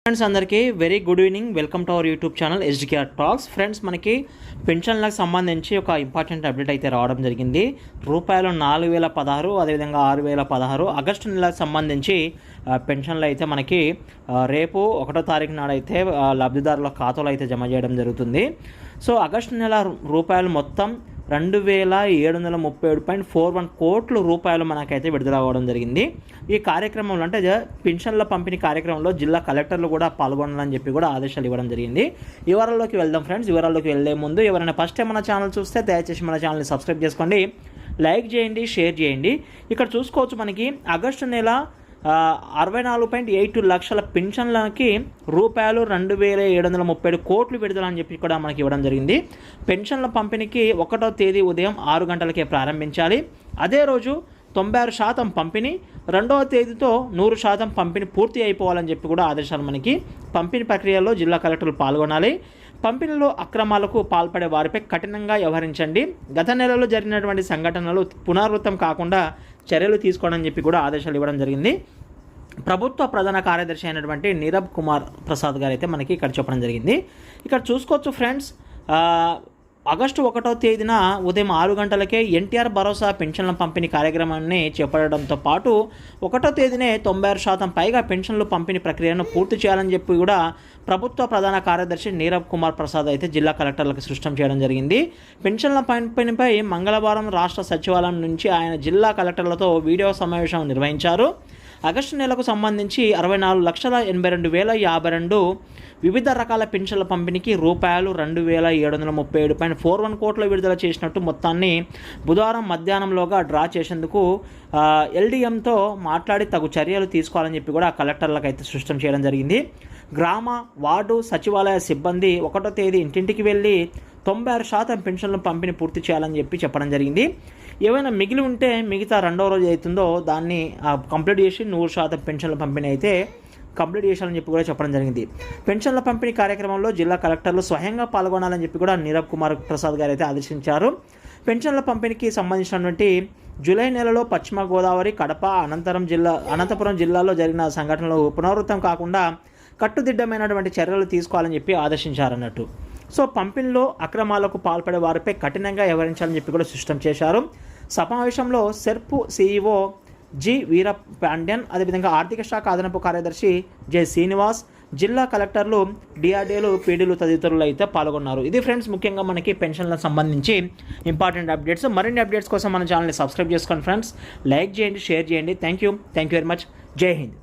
Friends అందరికీ very good evening. Welcome to our YouTube channel SDKR talks. Friends మనకి పెన్షన్లకు సంబంధించి ఒక ఇంపార్టెంట్ అప్డేట్ అయితే రావడం జరిగింది. రూపాయలు 4016 అదేవిధంగా 6016 ఆగస్టు నెలకు సంబంధించి పెన్షన్లు అయితే మనకి రేపు 1వ తారీఖు నాడైతే లబ్ధిదారుల ఖాతాలో అయితే జమ చేయడం జరుగుతుంది. సో ఆగస్టు నెల రూపాయలు మొత్తం 2737.41 కోట్ల రూపాయలు మనకైతే విడుదల అవ్వడం జరిగింది. ఈ కార్యక్రమంలో అంటే పెన్షన్ల పంపిణీ కార్యక్రమంలో జిల్లా కలెక్టర్లు కూడా పాల్గొనాలని చెప్పి కూడా ఆదేశాలు ఇవ్వడం జరిగింది. వివరాల్లోకి వెళ్దాం ఫ్రెండ్స్. వివరాల్లోకి వెళ్లే ముందు ఎవరైనా ఫస్ట్ టైం మన ఛానల్ చూస్తే దయచేసి మన ఛానల్ని సబ్స్క్రైబ్ చేసుకోండి, లైక్ చేయండి, షేర్ చేయండి. ఇక్కడ చూసుకోవచ్చు మనకి ఆగస్టు నెల 64.82 లక్షల పెన్షన్లకి రూపాయలు 2737 కోట్లు విడుదల అని చెప్పి కూడా మనకి ఇవ్వడం జరిగింది. పెన్షన్ల పంపిణీకి 1వ తేదీ ఉదయం 6 గంటలకే ప్రారంభించాలి. అదే రోజు 96% పంపిణీ, 2వ తేదీతో 100% పంపిణీ పూర్తి అయిపోవాలని చెప్పి కూడా ఆదేశాలు మనకి. పంపిణీ ప్రక్రియలో జిల్లా కలెక్టర్లు పాల్గొనాలి. పంపిణీలో అక్రమాలకు పాల్పడే వారిపై కఠినంగా వ్యవహరించండి. గత నెలలో జరిగినటువంటి సంఘటనలు పునరావృతం కాకుండా చర్యలు తీసుకోవాలని చెప్పి కూడా ఆదేశాలు ఇవ్వడం జరిగింది. ప్రభుత్వ ప్రధాన కార్యదర్శి అయినటువంటి నీరబ్ కుమార్ ప్రసాద్ గారు అయితే మనకి ఇక్కడ చెప్పడం జరిగింది. ఇక్కడ చూసుకోవచ్చు ఫ్రెండ్స్, ఆగస్టు 1వ తేదీన ఉదయం 6 గంటలకే ఎన్టీఆర్ భరోసా పెన్షన్ల పంపిణీ కార్యక్రమాన్ని చేపట్టడంతో పాటు 1వ తేదీనే 96% పైగా పెన్షన్లు పంపిణీ ప్రక్రియను పూర్తి చేయాలని చెప్పి కూడా ప్రభుత్వ ప్రధాన కార్యదర్శి నీరబ్ కుమార్ ప్రసాద్ అయితే జిల్లా కలెక్టర్లకు సృష్టం చేయడం జరిగింది. పెన్షన్ల పంపిణీపై మంగళవారం రాష్ట్ర సచివాలయం నుంచి ఆయన జిల్లా కలెక్టర్లతో వీడియో సమావేశం నిర్వహించారు. ఆగస్టు నెలకు సంబంధించి 64,82,052 వివిధ రకాల పెన్షన్ల పంపిణీకి రూపాయలు 2737.41 కోట్ల విడుదల చేసినట్టు మొత్తాన్ని బుధవారం మధ్యాహ్నంలోగా డ్రా చేసేందుకు ఎల్డీఎంతో మాట్లాడి తగు చర్యలు తీసుకోవాలని చెప్పి కూడా కలెక్టర్లకు అయితే సృష్టం చేయడం జరిగింది. గ్రామ వార్డు సచివాలయ సిబ్బంది 1వ తేదీ ఇంటింటికి వెళ్ళి 96% పెన్షన్లు పంపిణీ పూర్తి చేయాలని చెప్పి చెప్పడం జరిగింది. ఏమైనా మిగిలి ఉంటే మిగతా 2వ రోజు అవుతుందో దాన్ని కంప్లీట్ చేసి 100% పెన్షన్ల పంపిణీ అయితే కంప్లీట్ చేయాలని చెప్పి కూడా చెప్పడం జరిగింది. పెన్షన్ల పంపిణీ కార్యక్రమంలో జిల్లా కలెక్టర్లు స్వయంగా పాల్గొనాలని చెప్పి కూడా నీరబ్ కుమార్ ప్రసాద్ గారు అయితే ఆదేశించారు. పెన్షన్ల పంపిణీకి సంబంధించినటువంటి జూలై నెలలో పశ్చిమ గోదావరి, కడప, అనంతపురం జిల్లాలో జరిగిన సంఘటనలు పునరావృతం కాకుండా కట్టుదిట్టమైనటువంటి చర్యలు తీసుకోవాలని చెప్పి ఆదేశించారన్నట్టు. సో పంపిణీలో అక్రమాలకు పాల్పడే వారిపై కఠినంగా వ్యవహరించాలని చెప్పి కూడా సృష్టం చేశారు. సమావేశంలో సెర్పు సిఇఓ జి వీరపాండ్యన్, అదేవిధంగా ఆర్థిక శాఖ అదనపు కార్యదర్శి జె శ్రీనివాస్, జిల్లా కలెక్టర్లు, డిఆర్డీలు, పీడీలు తదితరులు అయితే పాల్గొన్నారు. ఇది ఫ్రెండ్స్ ముఖ్యంగా మనకి పెన్షన్లకు సంబంధించి ఇంపార్టెంట్ అప్డేట్స్. మరిన్ని అప్డేట్స్ కోసం మన ఛానల్ని సబ్స్క్రైబ్ చేసుకోండి ఫ్రెండ్స్, లైక్ చేయండి, షేర్ చేయండి. Thank you very much. జై హింద్.